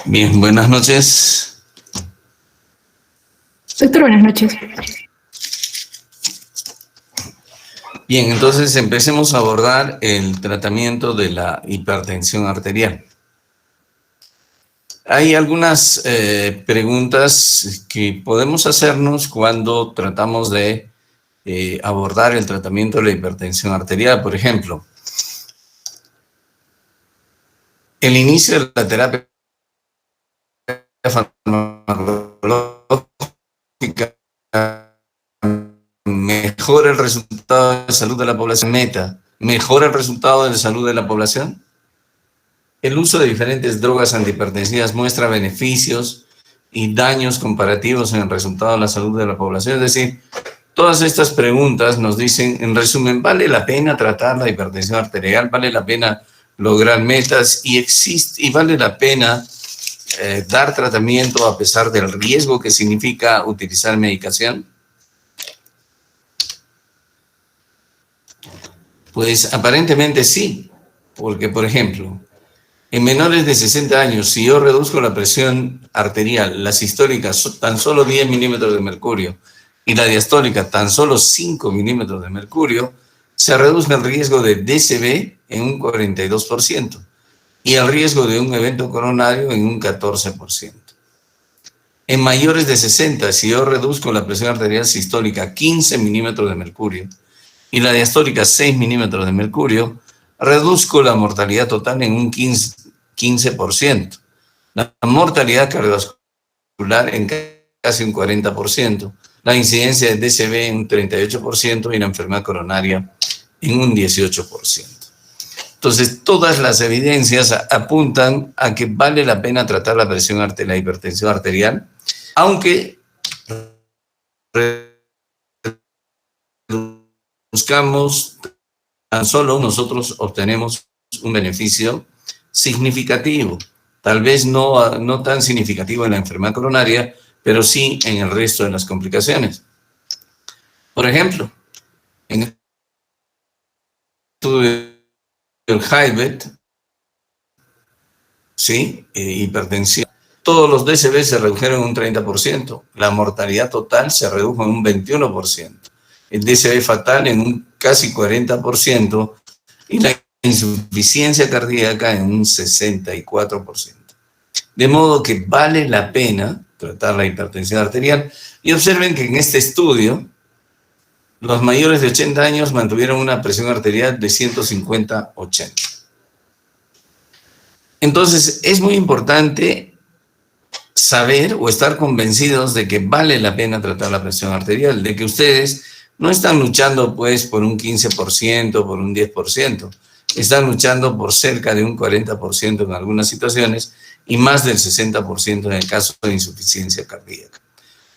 Bien, buenas noches. Doctor, buenas noches. Bien, entonces empecemos a abordar el tratamiento de la hipertensión arterial. Hay algunas preguntas que podemos hacernos cuando tratamos de abordar el tratamiento de la hipertensión arterial. Por ejemplo, el inicio de la terapia farmacológica mejora el resultado de salud de la población mejora el resultado de salud de la población. El uso de diferentes drogas antihipertensivas muestra beneficios y daños comparativos en el resultado de la salud de la población. Es decir, todas estas preguntas nos dicen, en resumen, ¿vale la pena tratar la hipertensión arterial? ¿Vale la pena lograr metas? ¿Y vale la pena dar tratamiento a pesar del riesgo que significa utilizar medicación? Pues aparentemente sí, porque, por ejemplo, en menores de 60 años, si yo reduzco la presión arterial, la sistólica tan solo 10 milímetros de mercurio y la diastólica tan solo 5 milímetros de mercurio, se reduce el riesgo de DCB en un 42% y el riesgo de un evento coronario en un 14%. En mayores de 60, si yo reduzco la presión arterial sistólica a 15 milímetros de mercurio y la diastólica 6 milímetros de mercurio, reduzco la mortalidad total en un 15%. La mortalidad cardiovascular en casi un 40%, la incidencia de DCB en un 38% y la enfermedad coronaria en un 18%. Entonces, todas las evidencias apuntan a que vale la pena tratar la presión arterial, la hipertensión arterial, aunque buscamos, tan solo nosotros obtenemos un beneficio significativo, tal vez no tan significativo en la enfermedad coronaria, pero sí en el resto de las complicaciones. Por ejemplo, en el estudio del HIBET, ¿sí? Hipertensión, todos los DCB se redujeron un 30%, la mortalidad total se redujo en un 21%, el DCB fatal en un casi 40% y la insuficiencia cardíaca en un 64%. De modo que vale la pena tratar la hipertensión arterial. Y observen que en este estudio, los mayores de 80 años mantuvieron una presión arterial de 150/80. Entonces, es muy importante saber o estar convencidos de que vale la pena tratar la presión arterial, de que ustedes no están luchando pues por un 15%, por un 10%, están luchando por cerca de un 40% en algunas situaciones y más del 60% en el caso de insuficiencia cardíaca.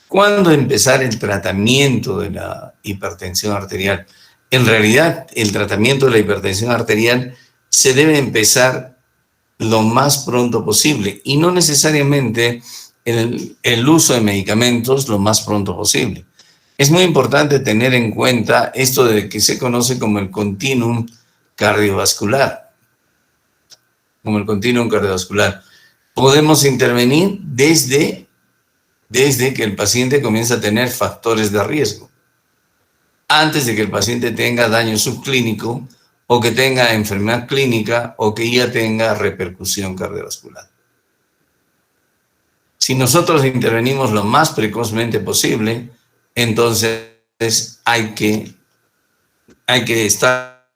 ¿Cuándo empezar el tratamiento de la hipertensión arterial? En realidad, el tratamiento de la hipertensión arterial se debe empezar lo más pronto posible y no necesariamente el uso de medicamentos lo más pronto posible. Es muy importante tener en cuenta esto de que se conoce como el continuum cardiovascular. Podemos intervenir desde que el paciente comienza a tener factores de riesgo, antes de que el paciente tenga daño subclínico o que tenga enfermedad clínica o que ya tenga repercusión cardiovascular. Si nosotros intervenimos lo más precozmente posible, entonces hay que estar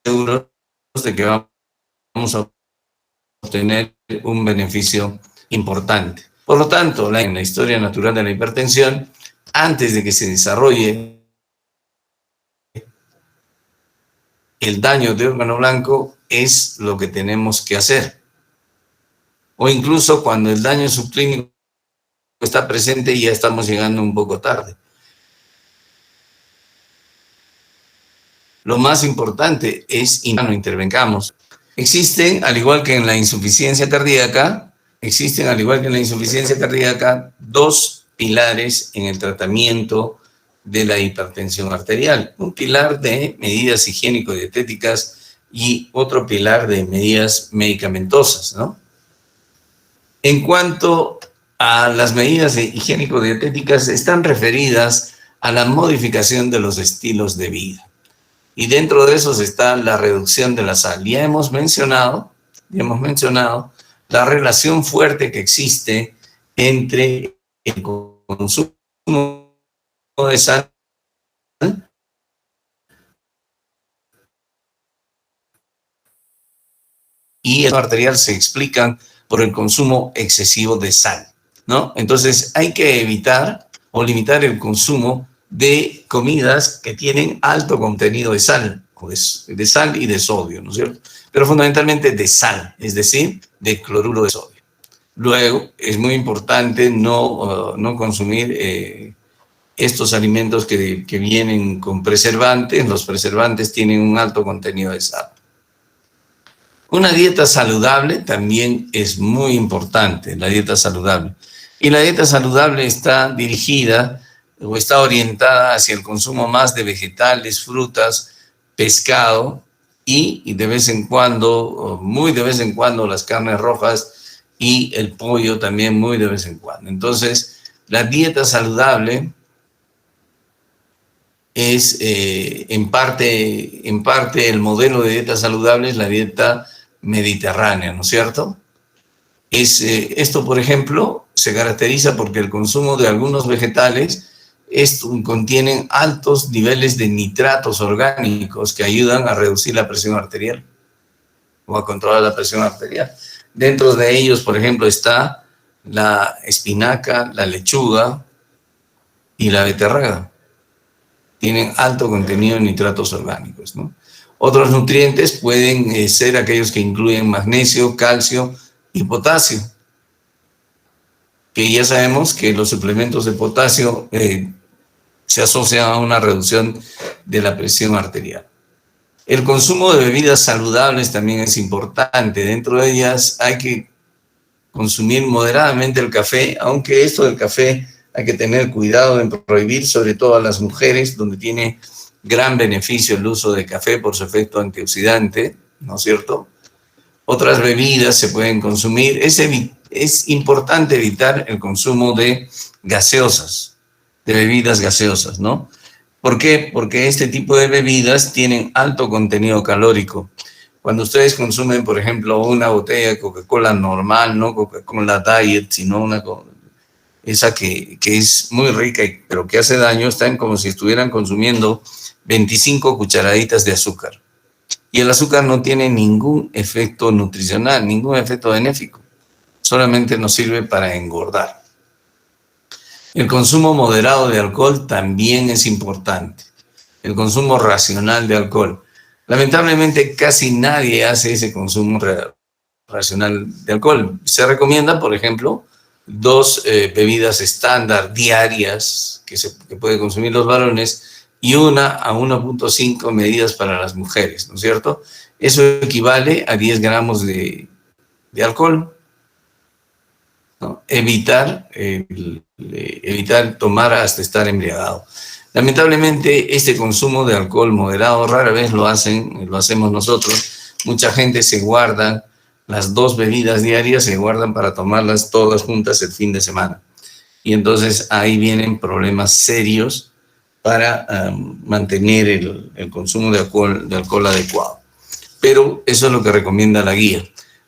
seguros de que vamos a obtener un beneficio importante. Por lo tanto, en la historia natural de la hipertensión, antes de que se desarrolle el daño de órgano blanco, es lo que tenemos que hacer. O incluso cuando el daño subclínico está presente y ya estamos llegando un poco tarde. Lo más importante es que no intervengamos. Existen, al igual que en la insuficiencia cardíaca, dos pilares en el tratamiento de la hipertensión arterial. Un pilar de medidas higiénico-dietéticas y otro pilar de medidas medicamentosas, ¿no? En cuanto a las medidas higiénico-dietéticas, están referidas a la modificación de los estilos de vida. Y dentro de esos está la reducción de la sal. Ya hemos mencionado la relación fuerte que existe entre el consumo de sal y el arterial se explican por el consumo excesivo de sal, ¿no? Entonces hay que evitar o limitar el consumo de comidas que tienen alto contenido de sal, o de sal y de sodio, ¿no es cierto? Pero fundamentalmente de sal, es decir, de cloruro de sodio. Luego, es muy importante no consumir estos alimentos que vienen con preservantes. Los preservantes tienen un alto contenido de sal. Una dieta saludable también es muy importante, la dieta saludable. Y la dieta saludable está dirigida o está orientada hacia el consumo más de vegetales, frutas, pescado y de vez en cuando, muy de vez en cuando, las carnes rojas y el pollo también muy de vez en cuando. Entonces, la dieta saludable es en parte el modelo de dieta saludable es la dieta mediterránea, ¿no es cierto? Esto, por ejemplo, se caracteriza porque el consumo de algunos vegetales contienen altos niveles de nitratos orgánicos que ayudan a reducir la presión arterial o a controlar la presión arterial. Dentro de ellos, por ejemplo, está la espinaca, la lechuga y la beterraga. Tienen alto contenido en nitratos orgánicos, ¿no? Otros nutrientes pueden ser aquellos que incluyen magnesio, calcio y potasio, que ya sabemos que los suplementos de potasio se asocian a una reducción de la presión arterial. El consumo de bebidas saludables también es importante. Dentro de ellas hay que consumir moderadamente el café, aunque esto del café hay que tener cuidado en prohibir, sobre todo a las mujeres, donde tiene gran beneficio el uso de café por su efecto antioxidante, ¿no es cierto? Otras bebidas se pueden consumir. Es importante evitar el consumo de gaseosas, de bebidas gaseosas, ¿no? ¿Por qué? Porque este tipo de bebidas tienen alto contenido calórico. Cuando ustedes consumen, por ejemplo, una botella de Coca-Cola normal, no Coca-Cola Diet, sino esa que es muy rica, pero que hace daño, están como si estuvieran consumiendo 25 cucharaditas de azúcar. Y el azúcar no tiene ningún efecto nutricional, ningún efecto benéfico. Solamente nos sirve para engordar. El consumo moderado de alcohol también es importante. El consumo racional de alcohol. Lamentablemente, casi nadie hace ese consumo racional de alcohol. Se recomienda, por ejemplo, 2 bebidas estándar diarias que pueden consumir los varones y 1 a 1.5 medidas para las mujeres, ¿no es cierto? Eso equivale a 10 gramos de alcohol, ¿no? Evitar tomar hasta estar embriagado. Lamentablemente, este consumo de alcohol moderado rara vez lo hacemos nosotros. Mucha gente se guarda las 2 bebidas diarias, se guardan para tomarlas todas juntas el fin de semana. Y entonces ahí vienen problemas serios para mantener el consumo de alcohol adecuado. Pero eso es lo que recomienda la guía.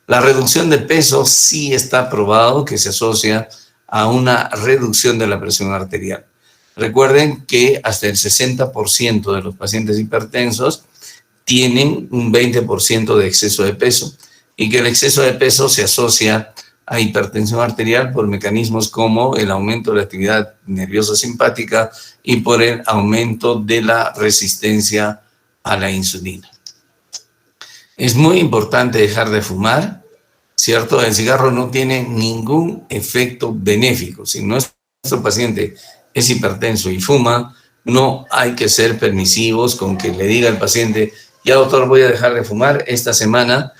La reducción de peso sí está probado que se asocia a una reducción de la presión arterial. Recuerden que hasta el 60% de los pacientes hipertensos tienen un 20% de exceso de peso y que el exceso de peso se asocia a hipertensión arterial por mecanismos como el aumento de la actividad nerviosa simpática y por el aumento de la resistencia a la insulina. Es muy importante dejar de fumar, ¿cierto? El cigarro no tiene ningún efecto benéfico. Si nuestro paciente es hipertenso y fuma, no hay que ser permisivos con que le diga al paciente, ya doctor, voy a dejar de fumar esta semana,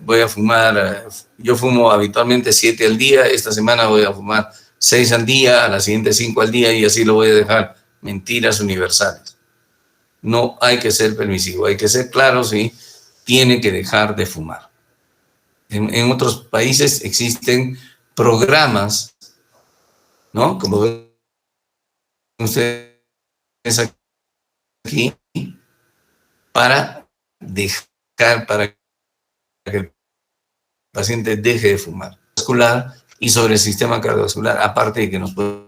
voy a fumar, yo fumo habitualmente 7 al día, esta semana voy a fumar 6 al día, a la siguiente 5 al día y así lo voy a dejar. Mentiras universales. No hay que ser permisivo, hay que ser claro si tiene que dejar de fumar. En otros países existen programas, ¿no? Como ven ustedes aquí, para para que el paciente deje de fumar. Y sobre el sistema cardiovascular, aparte de que nos pueden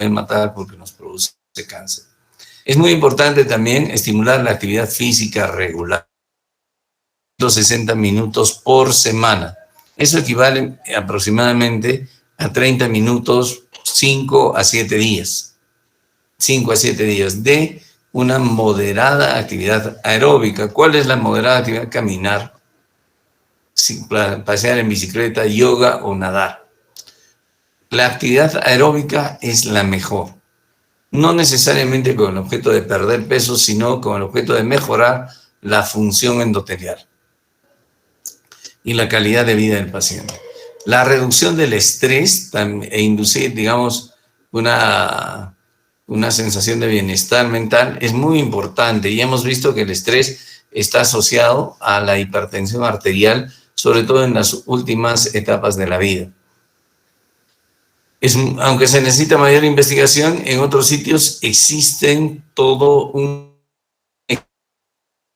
matar porque nos produce cáncer. Es muy importante también estimular la actividad física regular, 60 minutos por semana. Eso equivale aproximadamente a 30 minutos, 5 a 7 días. 5 a 7 días de una moderada actividad aeróbica. ¿Cuál es la moderada actividad? Caminar, pasear en bicicleta, yoga o nadar. La actividad aeróbica es la mejor. No necesariamente con el objeto de perder peso, sino con el objeto de mejorar la función endotelial y la calidad de vida del paciente. La reducción del estrés e inducir, digamos, una sensación de bienestar mental es muy importante, y hemos visto que el estrés está asociado a la hipertensión arterial, sobre todo en las últimas etapas de la vida. Aunque se necesita mayor investigación, en otros sitios existen todo un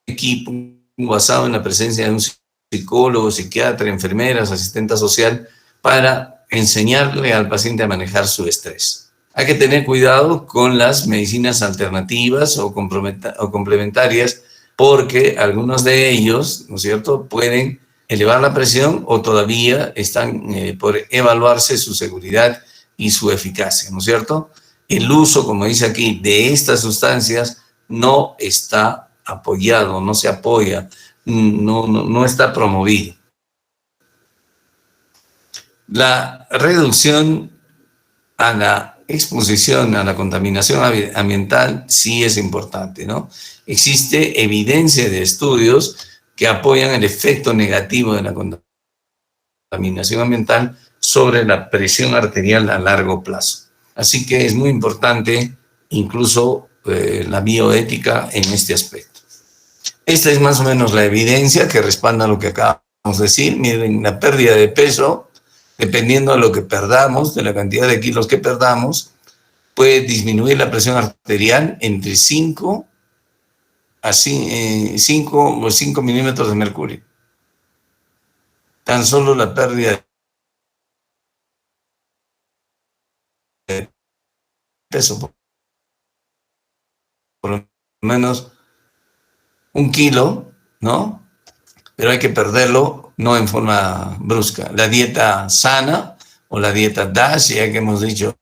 equipo basado en la presencia de un psicólogo, psiquiatra, enfermeras, asistente social, para enseñarle al paciente a manejar su estrés. Hay que tener cuidado con las medicinas alternativas o complementarias, porque algunos de ellos, ¿no es cierto?, pueden elevar la presión o todavía están por evaluarse su seguridad y su eficacia, ¿no es cierto? El uso, como dice aquí, de estas sustancias no está apoyado, no se apoya, no está promovido. La reducción a la exposición a la contaminación ambiental sí es importante, ¿no? Existe evidencia de estudios que apoyan el efecto negativo de la contaminación ambiental sobre la presión arterial a largo plazo. Así que es muy importante incluso la bioética en este aspecto. Esta es más o menos la evidencia que respalda lo que acabamos de decir. Miren, la pérdida de peso, dependiendo de lo que perdamos, de la cantidad de kilos que perdamos, puede disminuir la presión arterial entre 5 o 5 milímetros de mercurio. Tan solo la pérdida de peso, por lo menos 1 kilo, ¿no? Pero hay que perderlo no en forma brusca. La dieta sana o la dieta DASH, ya que hemos dicho,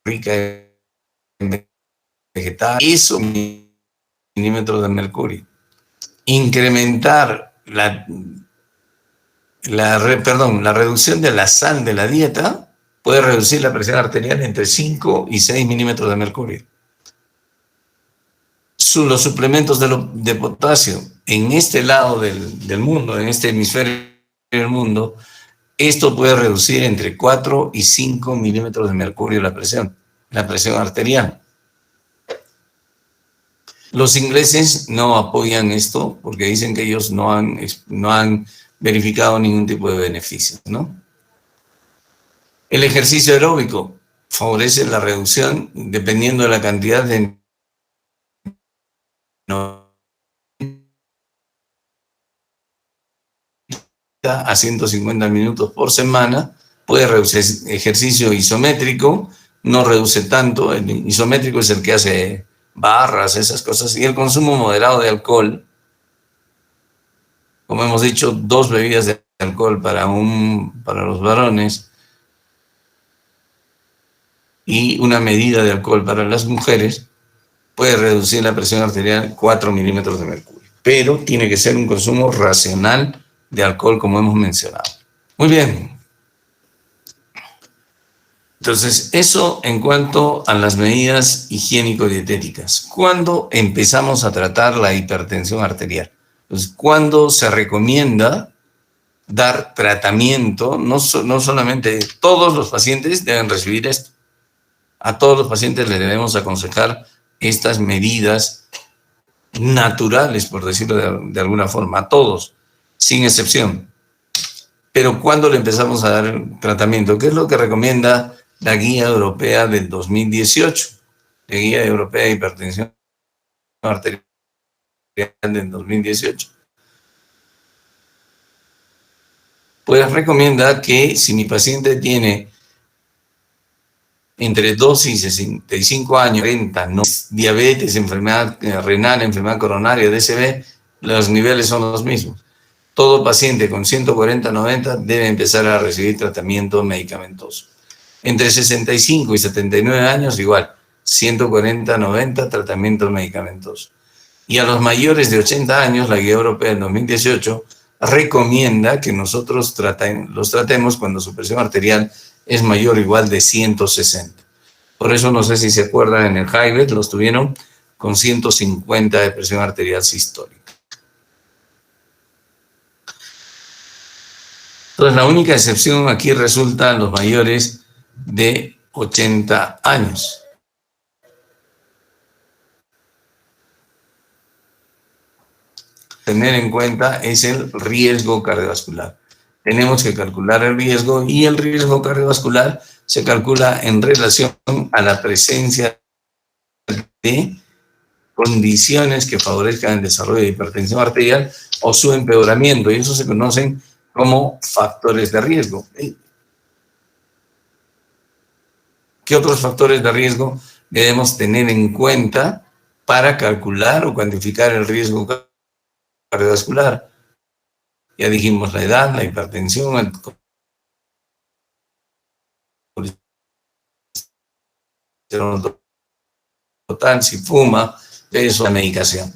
rica en vegetales, eso, milímetros de mercurio. Incrementar la reducción de la sal de la dieta puede reducir la presión arterial entre 5 y 6 milímetros de mercurio. Los suplementos de potasio en este lado del mundo, en este hemisferio del mundo, esto puede reducir entre 4 y 5 milímetros de mercurio la presión arterial. Los ingleses no apoyan esto porque dicen que ellos no han verificado ningún tipo de beneficios, ¿no? El ejercicio aeróbico favorece la reducción dependiendo de la cantidad de a 150 minutos por semana. Puede reducir ejercicio isométrico, no reduce tanto. El isométrico es el que hace barras, esas cosas, y el consumo moderado de alcohol. Como hemos dicho, 2 bebidas de alcohol para los varones y una medida de alcohol para las mujeres puede reducir la presión arterial 4 milímetros de mercurio. Pero tiene que ser un consumo racional de alcohol, como hemos mencionado. Muy bien. Entonces, eso en cuanto a las medidas higiénico-dietéticas. ¿Cuándo empezamos a tratar la hipertensión arterial? Pues, ¿cuándo se recomienda dar tratamiento? No solamente todos los pacientes deben recibir esto. A todos los pacientes les debemos aconsejar estas medidas naturales, por decirlo de alguna forma, a todos, sin excepción. Pero ¿cuándo le empezamos a dar tratamiento? ¿Qué es lo que recomienda la guía europea del 2018? La guía europea de hipertensión arterial del 2018. Pues recomienda que si mi paciente tiene entre 12 y 65 años, 40, no, diabetes, enfermedad renal, enfermedad coronaria, DSB, los niveles son los mismos. Todo paciente con 140-90 debe empezar a recibir tratamiento medicamentoso. Entre 65 y 79 años, igual, 140-90 tratamiento medicamentoso. Y a los mayores de 80 años, la guía europea del 2018 recomienda que nosotros los tratemos cuando su presión arterial es mayor o igual de 160. Por eso no sé si se acuerdan, en el Hybrid los tuvieron con 150 de presión arterial sistólica. Entonces, la única excepción aquí resulta los mayores de 80 años. Tener en cuenta es el riesgo cardiovascular. Tenemos que calcular el riesgo, y el riesgo cardiovascular se calcula en relación a la presencia de condiciones que favorezcan el desarrollo de hipertensión arterial o su empeoramiento, y eso se conocen como factores de riesgo. ¿Qué otros factores de riesgo debemos tener en cuenta para calcular o cuantificar el riesgo cardiovascular? Ya dijimos la edad, la hipertensión, el colesterol total, si fuma, peso, la medicación.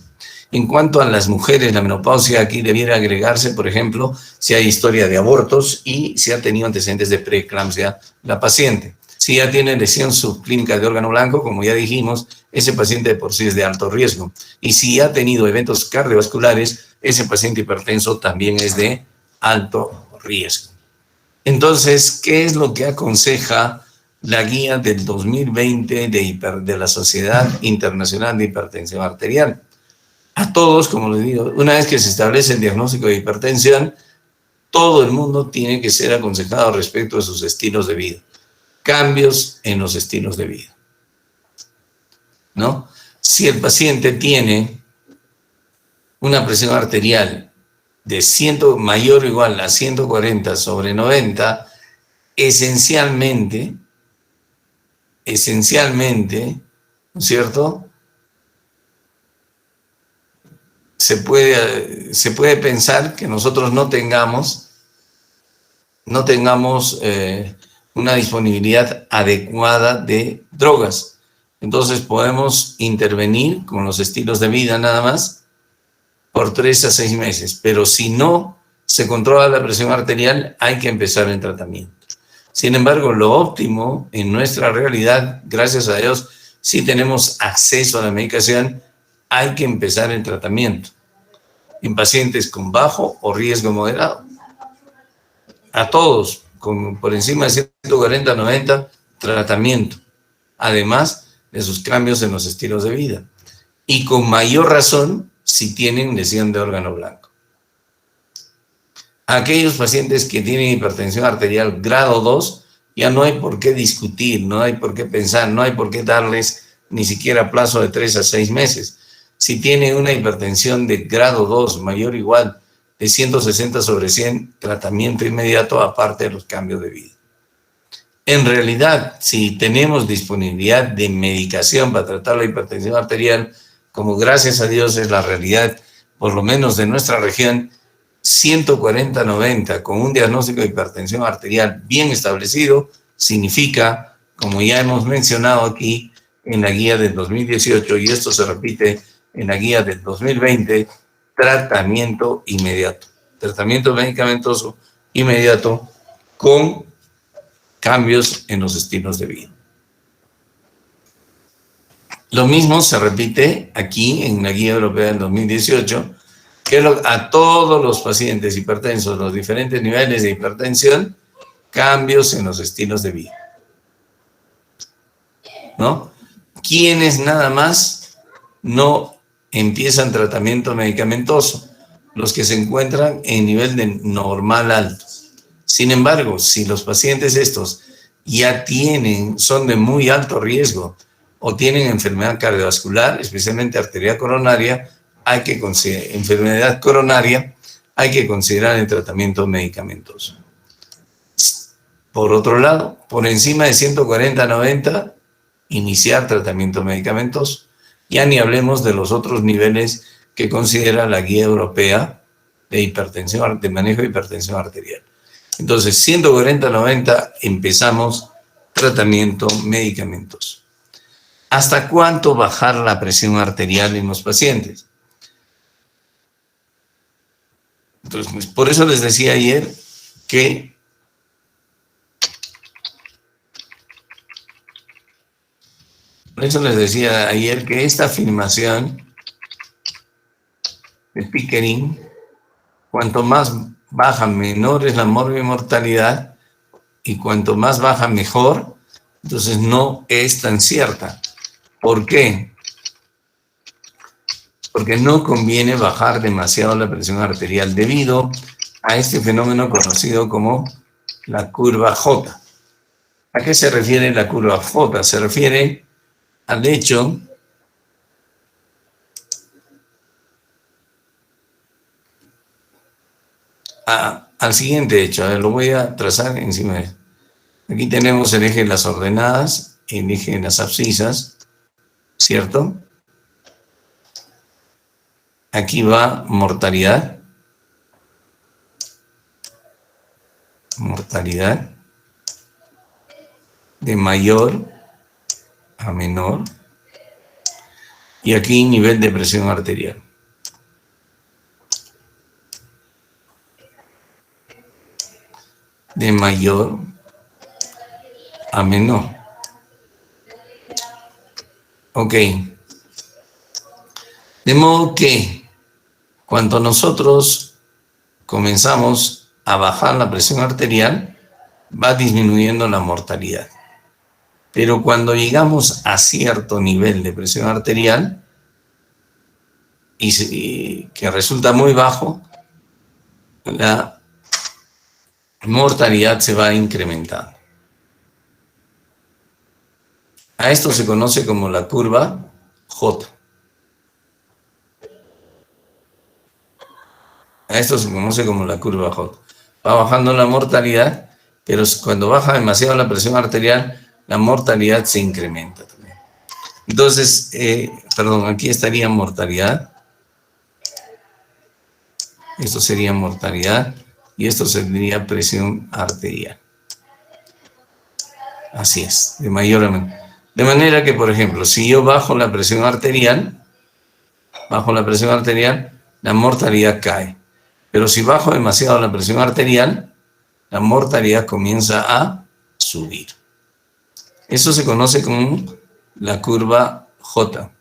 En cuanto a las mujeres, la menopausia, aquí debiera agregarse, por ejemplo, si hay historia de abortos y si ha tenido antecedentes de preeclampsia la paciente. Si ya tiene lesión subclínica de órgano blanco, como ya dijimos, ese paciente de por sí es de alto riesgo. Y si ha tenido eventos cardiovasculares, ese paciente hipertenso también es de alto riesgo. Entonces, ¿qué es lo que aconseja la guía del 2020 de la Sociedad Internacional de Hipertensión Arterial? A todos, como les digo, una vez que se establece el diagnóstico de hipertensión, todo el mundo tiene que ser aconsejado respecto a sus estilos de vida. Cambios en los estilos de vida, ¿no? Si el paciente tiene una presión arterial de mayor o igual a 140/90, esencialmente, ¿no es cierto?, se puede pensar que nosotros no tengamos una disponibilidad adecuada de drogas. Entonces podemos intervenir con los estilos de vida nada más por 3 a 6 meses, pero si no se controla la presión arterial, hay que empezar el tratamiento. Sin embargo, lo óptimo en nuestra realidad, gracias a Dios, si tenemos acceso a la medicación, hay que empezar el tratamiento en pacientes con bajo o riesgo moderado. A todos, por encima de 140/90, tratamiento, además de sus cambios en los estilos de vida. Y con mayor razón si tienen lesión de órgano blanco. Aquellos pacientes que tienen hipertensión arterial grado 2, ya no hay por qué discutir, no hay por qué pensar, no hay por qué darles ni siquiera plazo de 3 a 6 meses. Si tiene una hipertensión de grado 2, mayor o igual de 160/100, tratamiento inmediato, aparte de los cambios de vida. En realidad, si tenemos disponibilidad de medicación para tratar la hipertensión arterial, como gracias a Dios es la realidad, por lo menos de nuestra región, 140/90 con un diagnóstico de hipertensión arterial bien establecido, significa, como ya hemos mencionado aquí en la guía del 2018, y esto se repite en la guía del 2020, tratamiento inmediato, tratamiento medicamentoso inmediato con cambios en los estilos de vida. Lo mismo se repite aquí en la guía europea del 2018, que a todos los pacientes hipertensos, los diferentes niveles de hipertensión, cambios en los estilos de vida, ¿no? ¿Quiénes nada más no empiezan tratamiento medicamentoso? Los que se encuentran en nivel de normal alto. Sin embargo, si los pacientes estos ya son de muy alto riesgo o tienen enfermedad cardiovascular, especialmente arterial coronaria, enfermedad coronaria, hay que considerar el tratamiento medicamentoso. Por otro lado, por encima de 140-90, iniciar tratamiento medicamentoso. Ya ni hablemos de los otros niveles que considera la guía europea de manejo de hipertensión arterial. Entonces, 140-90 empezamos tratamiento medicamentoso. ¿Hasta cuánto bajar la presión arterial en los pacientes? Entonces, pues, por eso les decía ayer que esta afirmación de Pickering, cuanto más baja, menor es la mortalidad, y cuanto más baja, mejor, entonces no es tan cierta. ¿Por qué? Porque no conviene bajar demasiado la presión arterial debido a este fenómeno conocido como la curva J. ¿A qué se refiere la curva J? Se refiere al hecho al siguiente hecho. A ver, lo voy a trazar encima de esto. Aquí tenemos el eje de las ordenadas, el eje de las abscisas, ¿cierto? Aquí va mortalidad. Mortalidad de mayor a menor. Y aquí nivel de presión arterial. De mayor a menor. Ok. De modo que cuando nosotros comenzamos a bajar la presión arterial, va disminuyendo la mortalidad. Pero cuando llegamos a cierto nivel de presión arterial, y que resulta muy bajo, la mortalidad se va incrementando. A esto se conoce como la curva J. A esto se conoce como la curva J. Va bajando la mortalidad, pero cuando baja demasiado la presión arterial, la mortalidad se incrementa también. Entonces, aquí estaría mortalidad. Esto sería mortalidad y esto sería presión arterial. Así es, de mayor a menor. De manera que, por ejemplo, si yo bajo la presión arterial, la mortalidad cae. Pero si bajo demasiado la presión arterial, la mortalidad comienza a subir. Eso se conoce como la curva J.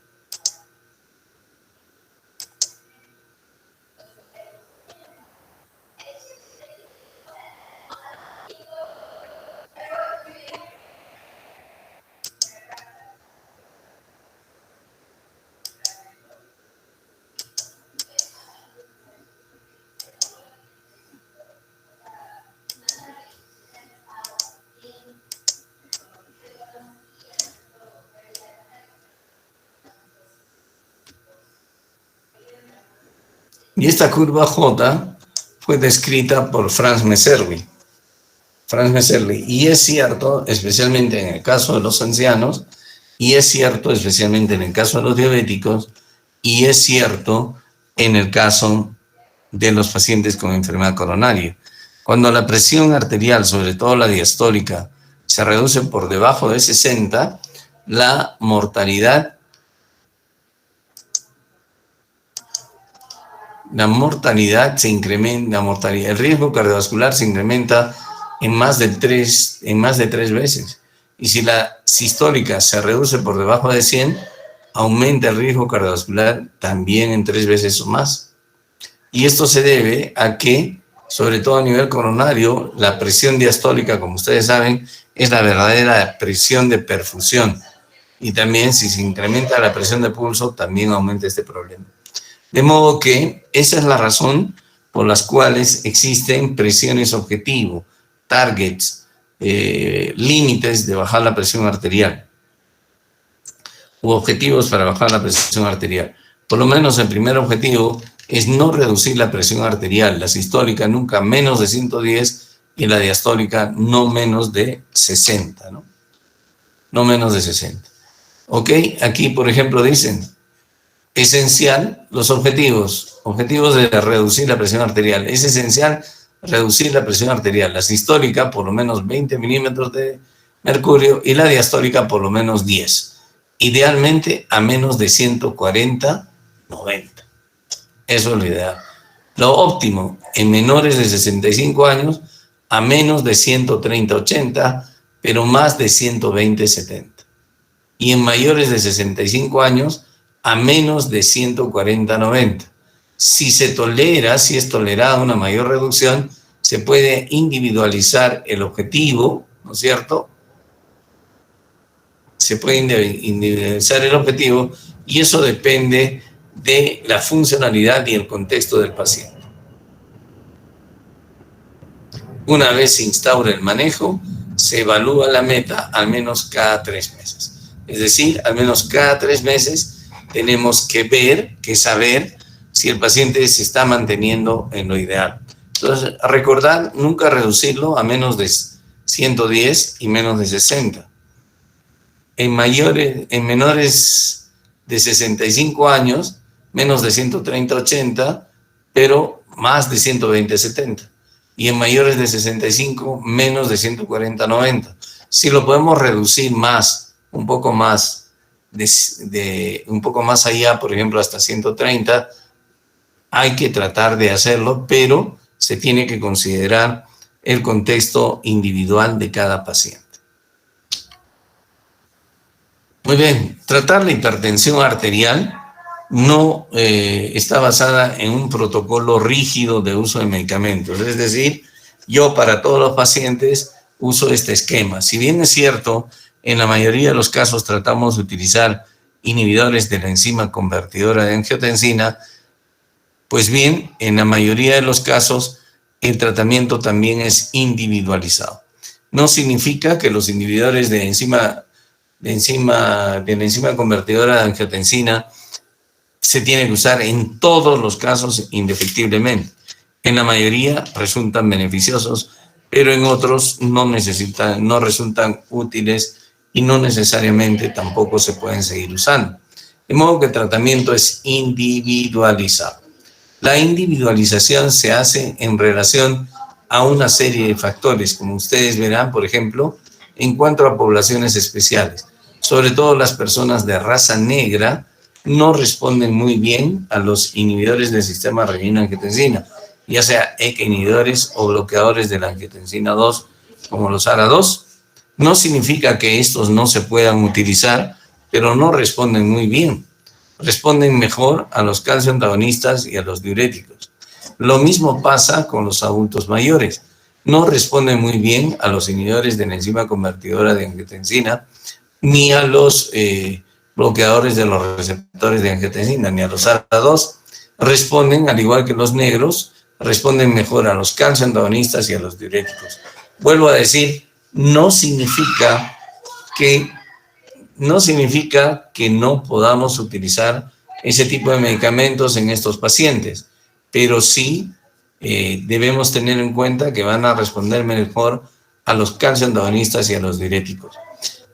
Y esta curva J fue descrita por Franz Messerli. Y es cierto, especialmente en el caso de los ancianos, y es cierto, especialmente en el caso de los diabéticos, y es cierto en el caso de los pacientes con enfermedad coronaria. Cuando la presión arterial, sobre todo la diastólica, se reduce por debajo de 60, la mortalidad se incrementa, el riesgo cardiovascular se incrementa en más de tres veces. Y si la sistólica se reduce por debajo de 100, aumenta el riesgo cardiovascular también en 3 veces o más. Y esto se debe a que, sobre todo a nivel coronario, la presión diastólica, como ustedes saben, es la verdadera presión de perfusión. Y también, si se incrementa la presión de pulso, también aumenta este problema. De modo que esa es la razón por las cuales existen presiones objetivo, targets, límites de bajar la presión arterial u objetivos para bajar la presión arterial. Por lo menos el primer objetivo es no reducir la presión arterial, la sistólica nunca menos de 110 y la diastólica no menos de 60, ¿no? No menos de 60. ¿Ok? Aquí, por ejemplo, dicen, esencial, los objetivos de reducir la presión arterial. Es esencial reducir la presión arterial, la sistólica por lo menos 20 milímetros de mercurio y la diastólica por lo menos 10. Idealmente a menos de 140, 90. Eso es lo ideal. Lo óptimo en menores de 65 años a menos de 130, 80, pero más de 120, 70. Y en mayores de 65 años a menos de 140, 90. Si se tolera, si es tolerada una mayor reducción, se puede individualizar el objetivo, ¿no es cierto? Se puede individualizar el objetivo y eso depende de la funcionalidad y el contexto del paciente. Una vez se instaura el manejo, se evalúa la meta al menos cada 3 meses. Es decir, al menos cada 3 meses tenemos que ver, que saber si el paciente se está manteniendo en lo ideal. Entonces, recordar nunca reducirlo a menos de 110 y menos de 60. En menores de 65 años, menos de 130, 80, pero más de 120, 70. Y en mayores de 65, menos de 140, 90. Si lo podemos reducir más, un poco más, un poco más allá, por ejemplo, hasta 130, hay que tratar de hacerlo, pero se tiene que considerar el contexto individual de cada paciente. Muy bien, tratar la hipertensión arterial no está basada en un protocolo rígido de uso de medicamentos. Es decir, yo para todos los pacientes uso este esquema. Si bien es cierto, en la mayoría de los casos tratamos de utilizar inhibidores de la enzima convertidora de angiotensina, pues bien, en la mayoría de los casos el tratamiento también es individualizado. No significa que los inhibidores de la enzima convertidora de angiotensina se tiene que usar en todos los casos indefectiblemente. En la mayoría resultan beneficiosos, pero en otros no resultan útiles y no necesariamente tampoco se pueden seguir usando. De modo que el tratamiento es individualizado. La individualización se hace en relación a una serie de factores, como ustedes verán, por ejemplo, en cuanto a poblaciones especiales. Sobre todo las personas de raza negra no responden muy bien a los inhibidores del sistema renina-angiotensina, ya sea ECA inhibidores o bloqueadores de la angiotensina 2, como los ARA2. No significa que estos no se puedan utilizar, pero no responden muy bien. Responden mejor a los calcio antagonistas y a los diuréticos. Lo mismo pasa con los adultos mayores. No responden muy bien a los inhibidores de la enzima convertidora de angiotensina, ni a los bloqueadores de los receptores de angiotensina, ni a los ARA2. Responden, al igual que los negros, responden mejor a los calcio antagonistas y a los diuréticos. Vuelvo a decir, no significa que no podamos utilizar ese tipo de medicamentos en estos pacientes, pero sí debemos tener en cuenta que van a responder mejor a los calcio antagonistas y a los diuréticos.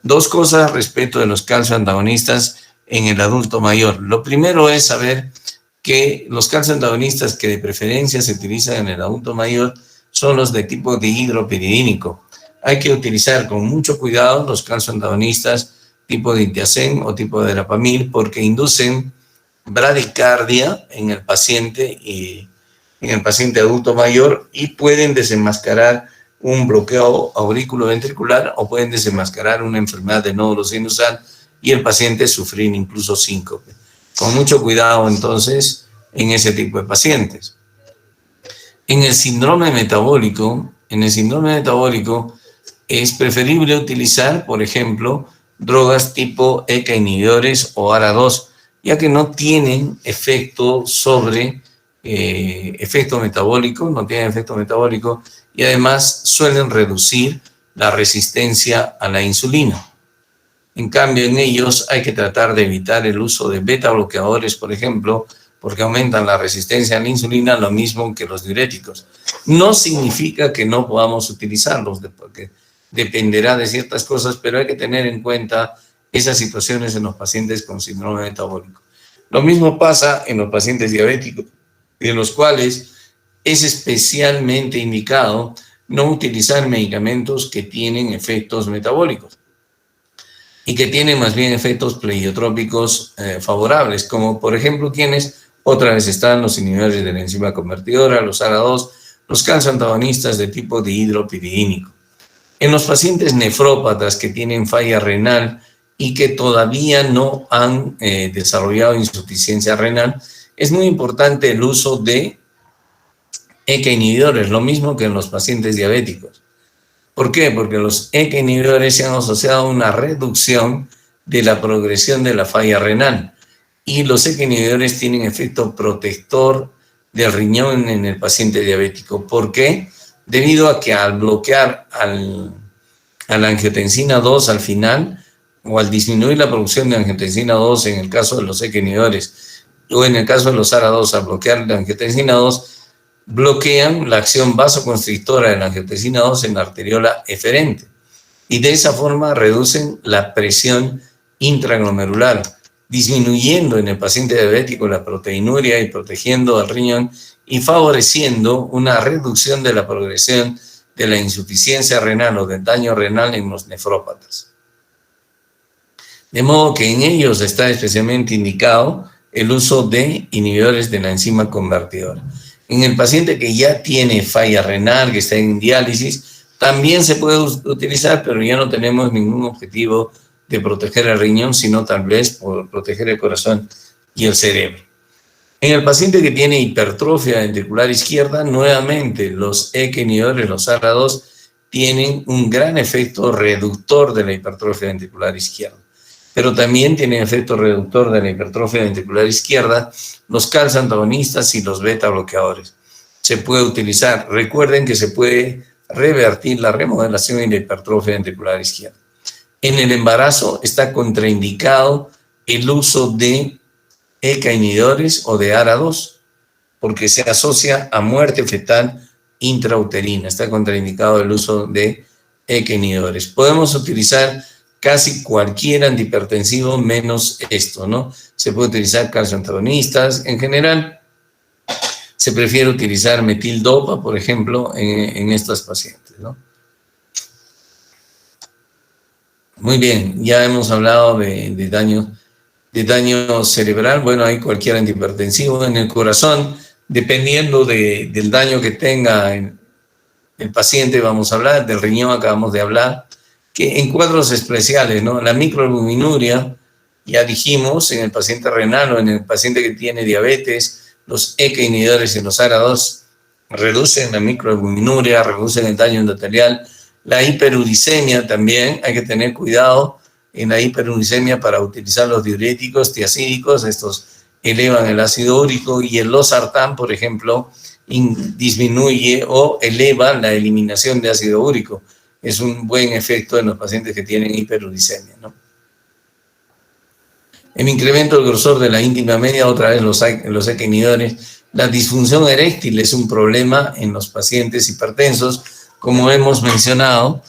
Dos cosas respecto de los calcio antagonistas en el adulto mayor. Lo primero es saber que los calcio antagonistas que de preferencia se utilizan en el adulto mayor son los de tipo dihidropiridínico. Hay que utilizar con mucho cuidado los calcio antagonistas tipo de Intiacen o tipo de Verapamil porque inducen bradicardia en el paciente adulto mayor y pueden desenmascarar un bloqueo auriculoventricular o pueden desenmascarar una enfermedad de nódulo sinusal y el paciente sufrir incluso síncope. Con mucho cuidado entonces en ese tipo de pacientes. En el síndrome metabólico es preferible utilizar, por ejemplo, drogas tipo ECA inhibidores o ARA2, ya que no tienen efecto metabólico, y además suelen reducir la resistencia a la insulina. En cambio, en ellos hay que tratar de evitar el uso de beta bloqueadores, por ejemplo, porque aumentan la resistencia a la insulina, lo mismo que los diuréticos. No significa que no podamos utilizarlos, porque dependerá de ciertas cosas, pero hay que tener en cuenta esas situaciones en los pacientes con síndrome metabólico. Lo mismo pasa en los pacientes diabéticos, en los cuales es especialmente indicado no utilizar medicamentos que tienen efectos metabólicos y que tienen más bien efectos pleiotrópicos favorables, como por ejemplo, ¿quiénes? Otra vez están los inhibidores de la enzima convertidora, los ARA2, los calcioantagonistas de tipo dihidropiridínico. En los pacientes nefrópatas que tienen falla renal y que todavía no han desarrollado insuficiencia renal, es muy importante el uso de ECA inhibidores, lo mismo que en los pacientes diabéticos. ¿Por qué? Porque los ECA inhibidores se han asociado a una reducción de la progresión de la falla renal y los ECA inhibidores tienen efecto protector del riñón en el paciente diabético. ¿Por qué? Debido a que al bloquear a la angiotensina 2 al final, o al disminuir la producción de angiotensina 2 en el caso de los ECA inhibidores, o en el caso de los ARA2, al bloquear la angiotensina 2, bloquean la acción vasoconstrictora de la angiotensina 2 en la arteriola eferente y de esa forma reducen la presión intraglomerular, disminuyendo en el paciente diabético la proteinuria y protegiendo al riñón y favoreciendo una reducción de la progresión de la insuficiencia renal o del daño renal en los nefrópatas. De modo que en ellos está especialmente indicado el uso de inhibidores de la enzima convertidora. En el paciente que ya tiene falla renal, que está en diálisis, también se puede utilizar, pero ya no tenemos ningún objetivo de proteger el riñón, sino tal vez por proteger el corazón y el cerebro. En el paciente que tiene hipertrofia ventricular izquierda, nuevamente los ECA inhibidores, los ARA2, tienen un gran efecto reductor de la hipertrofia ventricular izquierda. Pero también tienen efecto reductor de la hipertrofia ventricular izquierda los calcioantagonistas y los beta bloqueadores. Se puede utilizar, recuerden que se puede revertir la remodelación y la hipertrofia ventricular izquierda. En el embarazo está contraindicado el uso de ECA inhibidores o de ARA2, porque se asocia a muerte fetal intrauterina. Está contraindicado el uso de ECA inhibidores. Podemos utilizar casi cualquier antihipertensivo menos esto, ¿no? Se puede utilizar calcioantagonistas. En general, se prefiere utilizar metildopa, por ejemplo, en estos pacientes, ¿no? Muy bien, ya hemos hablado de daño cerebral. Bueno, hay cualquier antihipertensivo en el corazón, dependiendo del daño que tenga el paciente. Vamos a hablar del riñón, acabamos de hablar, que en cuadros especiales, ¿no? La microalbuminuria, ya dijimos, en el paciente renal o en el paciente que tiene diabetes, los ECA inhibidores y los ARA2 reducen la microalbuminuria, reducen el daño endotelial. La hiperuricemia también, hay que tener cuidado en la hiperuricemia para utilizar los diuréticos tiacídicos, estos elevan el ácido úrico, y el losartán, por ejemplo, disminuye o eleva la eliminación de ácido úrico. Es un buen efecto en los pacientes que tienen hiperuricemia, ¿no? El incremento del grosor de la íntima media, otra vez los ECA inhibidores. La disfunción eréctil es un problema en los pacientes hipertensos. Como hemos mencionado,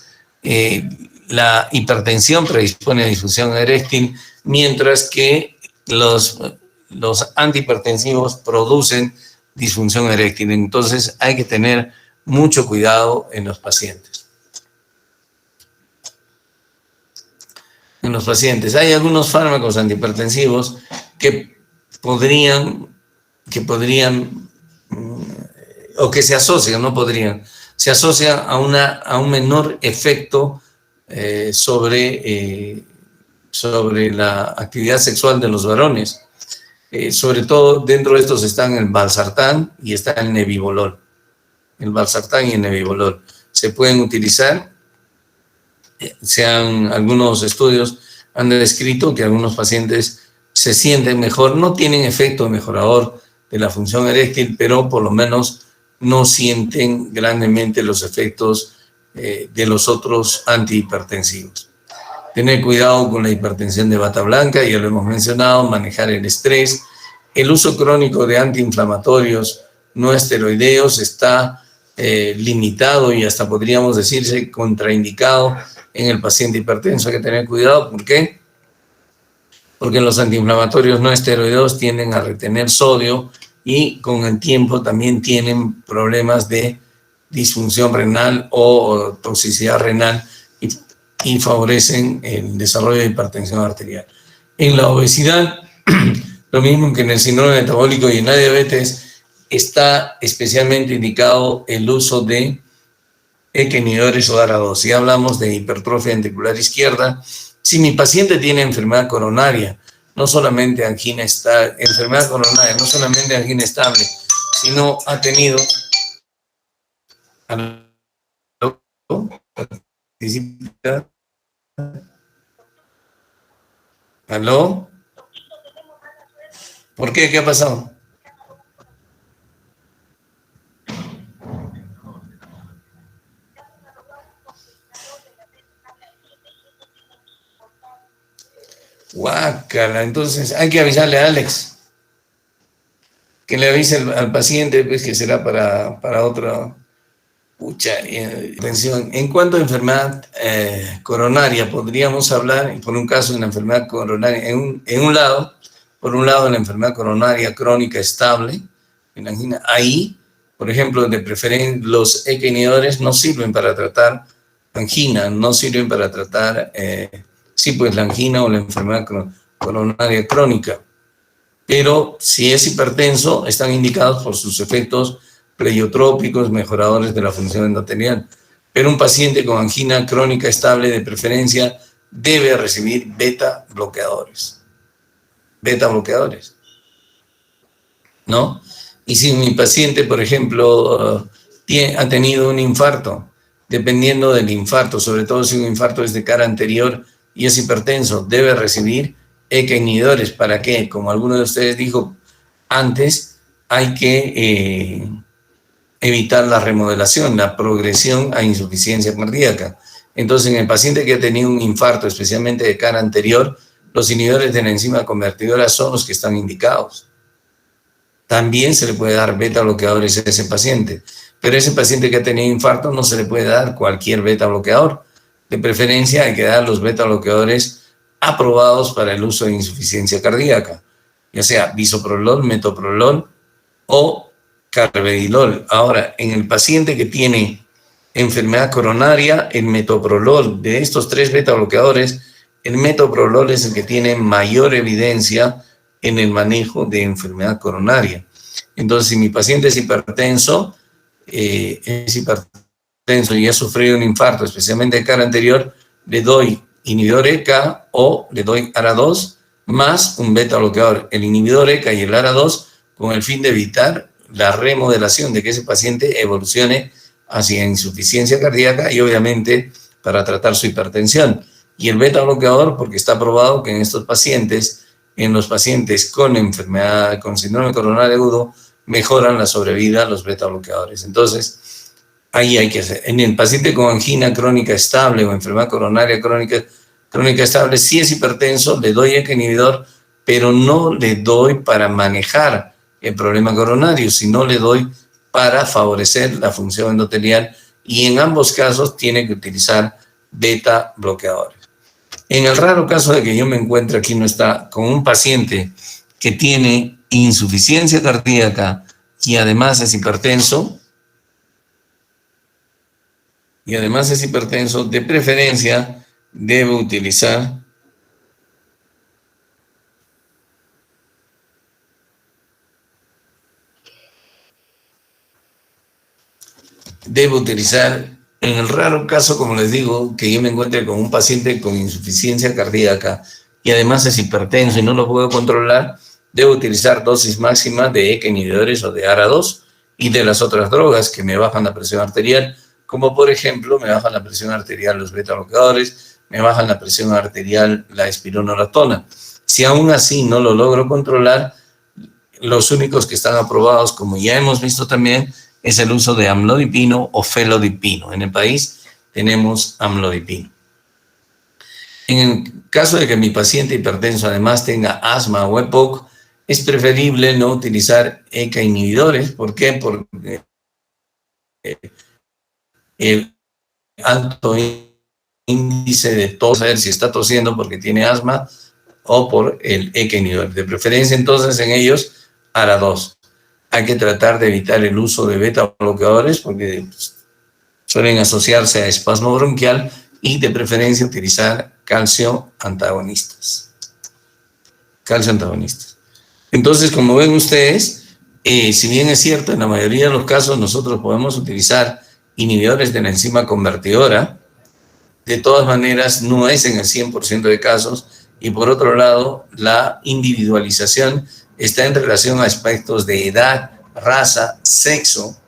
la hipertensión predispone a disfunción eréctil, mientras que los antihipertensivos producen disfunción eréctil. Entonces hay que tener mucho cuidado en los pacientes. En los pacientes hay algunos fármacos antihipertensivos que podrían o que se asocian, no podrían, se asocian a un menor efecto sobre la actividad sexual de los varones. Sobre todo dentro de estos están el valsartán y está el nebivolol. El valsartán y el nebivolol se pueden utilizar. Algunos estudios han descrito que algunos pacientes se sienten mejor, no tienen efecto mejorador de la función eréctil, pero por lo menos no sienten grandemente los efectos de los otros antihipertensivos. Tener cuidado con la hipertensión de bata blanca, ya lo hemos mencionado, manejar el estrés. El uso crónico de antiinflamatorios no esteroideos está limitado y hasta podríamos decirse contraindicado en el paciente hipertenso. Hay que tener cuidado. ¿Por qué? Porque los antiinflamatorios no esteroideos tienden a retener sodio y con el tiempo también tienen problemas de disfunción renal o toxicidad renal y favorecen el desarrollo de hipertensión arterial. En la obesidad, lo mismo que en el síndrome metabólico y en la diabetes, está especialmente indicado el uso de ECA inhibidores o ARA2. Si hablamos de hipertrofia ventricular izquierda, si mi paciente tiene enfermedad coronaria, no solamente angina estable, sino ha tenido... ¿Aló? ¿Por qué? ¿Qué ha pasado? Guácala, entonces hay que avisarle a Alex, que le avise al paciente, pues que será para otra. Pucha, atención. En cuanto a enfermedad coronaria, podríamos hablar, por un caso, de una enfermedad coronaria, por un lado, la enfermedad coronaria crónica estable, en la angina. Ahí, por ejemplo, de preferencia, los ECA inhibidores no sirven para tratar angina, no sirven para tratar, sí, pues la angina o la enfermedad coronaria crónica. Pero si es hipertenso, están indicados por sus efectos pleiotrópicos, mejoradores de la función endotelial. Pero un paciente con angina crónica estable, de preferencia, debe recibir beta bloqueadores. Beta bloqueadores, ¿no? Y si mi paciente, por ejemplo, ha tenido un infarto, dependiendo del infarto, sobre todo si un infarto es de cara anterior y es hipertenso, debe recibir ECA inhibidores. ¿Para qué? Como alguno de ustedes dijo antes, hay que evitar la remodelación, la progresión a insuficiencia cardíaca. Entonces, en el paciente que ha tenido un infarto, especialmente de cara anterior, los inhibidores de la enzima convertidora son los que están indicados. También se le puede dar beta bloqueadores a ese paciente, pero ese paciente que ha tenido infarto no se le puede dar cualquier beta bloqueador. De preferencia hay que dar los beta bloqueadores aprobados para el uso de insuficiencia cardíaca, ya sea bisoprolol, metoprolol o carvedilol. Ahora, en el paciente que tiene enfermedad coronaria, el metoprolol, de estos 3 beta bloqueadores, el metoprolol es el que tiene mayor evidencia en el manejo de enfermedad coronaria. Entonces, si mi paciente es hipertenso y ha sufrido un infarto, especialmente de cara anterior, le doy inhibidor ECA o le doy ARA2 más un beta bloqueador. El inhibidor ECA y el ARA2 con el fin de evitar la remodelación de que ese paciente evolucione hacia insuficiencia cardíaca y obviamente para tratar su hipertensión. Y el beta bloqueador porque está probado que en estos pacientes, en los pacientes con enfermedad, con síndrome coronario agudo, mejoran la sobrevida los beta bloqueadores. Entonces, ahí hay que hacer. En el paciente con angina crónica estable o enfermedad coronaria crónica estable, si es hipertenso, le doy ECA inhibidor, pero no le doy para manejar el problema coronario, sino le doy para favorecer la función endotelial y en ambos casos tiene que utilizar beta bloqueadores. En el raro caso de que yo me encuentre aquí no está con un paciente que tiene insuficiencia cardíaca y además es hipertenso, de preferencia debe utilizar en el raro caso, como les digo, que yo me encuentre con un paciente con insuficiencia cardíaca y además es hipertenso y no lo puedo controlar, debo utilizar dosis máximas de ECA inhibidores o de ARA2 y de las otras drogas que me bajan la presión arterial, como por ejemplo me bajan la presión arterial los beta bloqueadores, me bajan la presión arterial la espironolactona. Si aún así no lo logro controlar, los únicos que están aprobados, como ya hemos visto también, es el uso de amlodipino o felodipino. En el país tenemos amlodipino. En el caso de que mi paciente hipertenso además tenga asma o EPOC, es preferible no utilizar ECA inhibidores. ¿Por qué? Porque el alto índice de tos, a ver si está tosiendo porque tiene asma o por el ECA inhibidor. De preferencia, entonces, en ellos, ARA2. Hay que tratar de evitar el uso de beta bloqueadores porque suelen asociarse a espasmo bronquial y de preferencia utilizar calcio antagonistas. Calcio antagonistas. Entonces, como ven ustedes, si bien es cierto, en la mayoría de los casos nosotros podemos utilizar inhibidores de la enzima convertidora, de todas maneras no es en el 100% de casos, y por otro lado, la individualización está en relación a aspectos de edad, raza, sexo,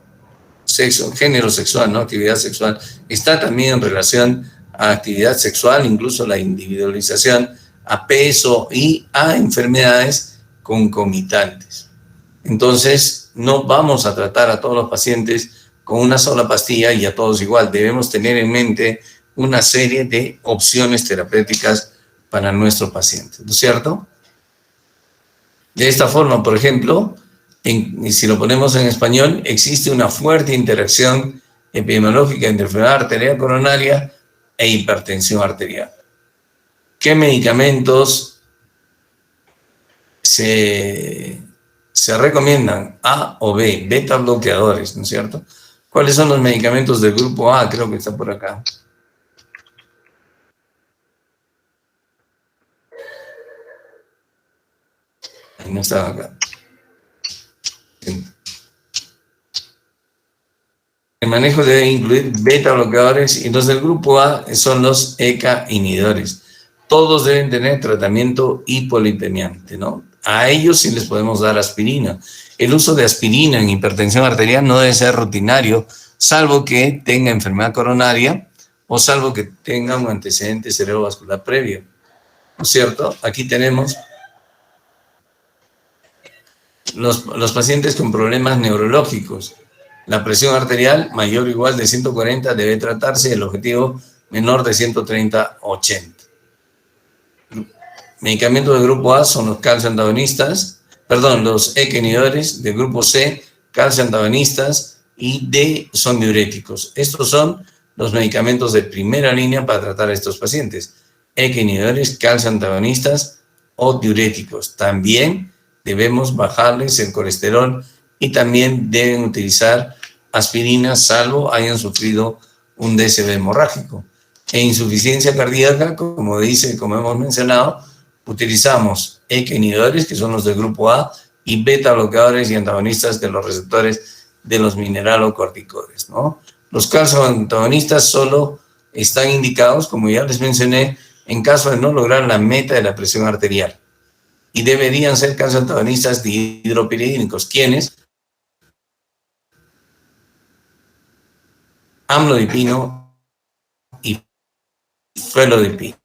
género sexual, ¿no? Actividad sexual, está también en relación a actividad sexual, incluso la individualización a peso y a enfermedades concomitantes. Entonces, no vamos a tratar a todos los pacientes con una sola pastilla y a todos igual. Debemos tener en mente una serie de opciones terapéuticas para nuestros pacientes, ¿no es cierto? De esta forma, por ejemplo, si lo ponemos en español, existe una fuerte interacción epidemiológica entre enfermedad arterial coronaria e hipertensión arterial. ¿Qué medicamentos se recomiendan? A o B, beta bloqueadores, ¿no es cierto? ¿Cuáles son los medicamentos del grupo A? Creo que está por acá. Ahí no estaba acá. El manejo debe incluir beta bloqueadores y los del grupo A son los ECA inhibidores. Todos deben tener tratamiento hipolipemiante, ¿no? A ellos sí les podemos dar aspirina. El uso de aspirina en hipertensión arterial no debe ser rutinario, salvo que tenga enfermedad coronaria o salvo que tenga un antecedente cerebrovascular previo, ¿no es cierto? Aquí tenemos los pacientes con problemas neurológicos. La presión arterial mayor o igual de 140 debe tratarse, el objetivo menor de 130/80. Medicamentos de grupo A son los calcio antagonistas, los ECA inhibidores, de grupo C, calcio antagonistas, y D son diuréticos. Estos son los medicamentos de primera línea para tratar a estos pacientes. ECA inhibidores, calcio antagonistas o diuréticos. También debemos bajarles el colesterol y también deben utilizar aspirina, salvo hayan sufrido un DSB hemorrágico. E insuficiencia cardíaca, como hemos mencionado, utilizamos ECA inhibidores, que son los del grupo A, y beta bloqueadores y antagonistas de los receptores de los mineralocorticoides, ¿no? Los calcio antagonistas solo están indicados, como ya les mencioné, en caso de no lograr la meta de la presión arterial. Y deberían ser calcio antagonistas dihidropiridínicos, ¿quiénes? Amlodipino y felodipino.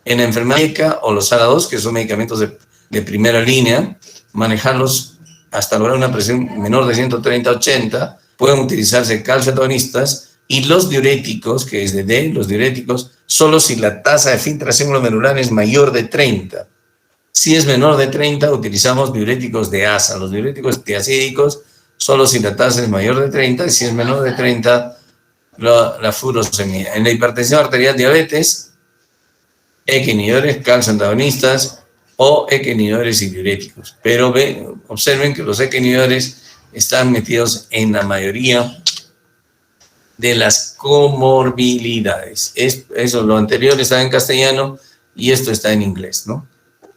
En la enfermedad ECA o los ARA2, que son medicamentos de primera línea, manejarlos hasta lograr una presión menor de 130/80, pueden utilizarse calcio antagonistas y los diuréticos, que es de D, los diuréticos, solo si la tasa de filtración glomerular es mayor de 30. Si es menor de 30, utilizamos diuréticos de ASA. Los diuréticos tiazídicos, solo si la tasa es mayor de 30, y si es menor de 30, la furosemida. En la hipertensión arterial diabetes, ECA inhibidores, calcio antagonistas o ECA inhibidores y diuréticos. Pero observen que los ECA inhibidores están metidos en la mayoría de las comorbilidades. Eso, lo anterior está en castellano y esto está en inglés, ¿no?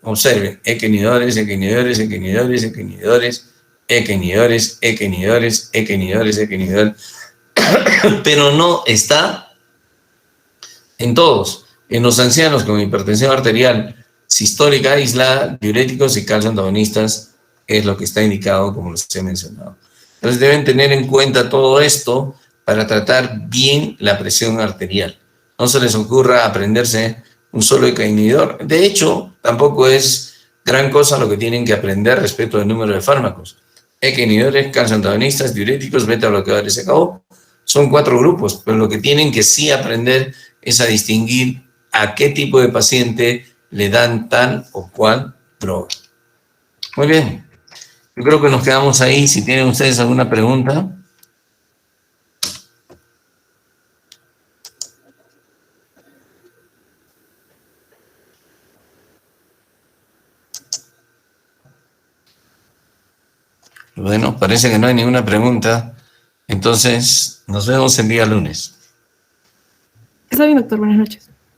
Observen, ECA inhibidores, ECA inhibidores, ECA inhibidores, ECA inhibidores, ECA inhibidores, ECA inhibidores, ECA inhibidores, ECA inhibidores, pero no está en todos. En los ancianos con hipertensión arterial sistólica aislada, diuréticos y calcio antagonistas es lo que está indicado, como les he mencionado. Entonces deben tener en cuenta todo esto para tratar bien la presión arterial. No se les ocurra aprenderse un solo ECA inhibidor. De hecho, tampoco es gran cosa lo que tienen que aprender respecto al número de fármacos. inhibidores, calcio antagonistas, diuréticos, beta bloqueadores. Se acabó. Son 4 grupos, pero lo que tienen que sí aprender es a distinguir a qué tipo de paciente le dan tal o cual droga. Muy bien. Yo creo que nos quedamos ahí. Si tienen ustedes alguna pregunta. Bueno, parece que no hay ninguna pregunta. Entonces, nos vemos el día lunes. Está bien, doctor. Buenas noches.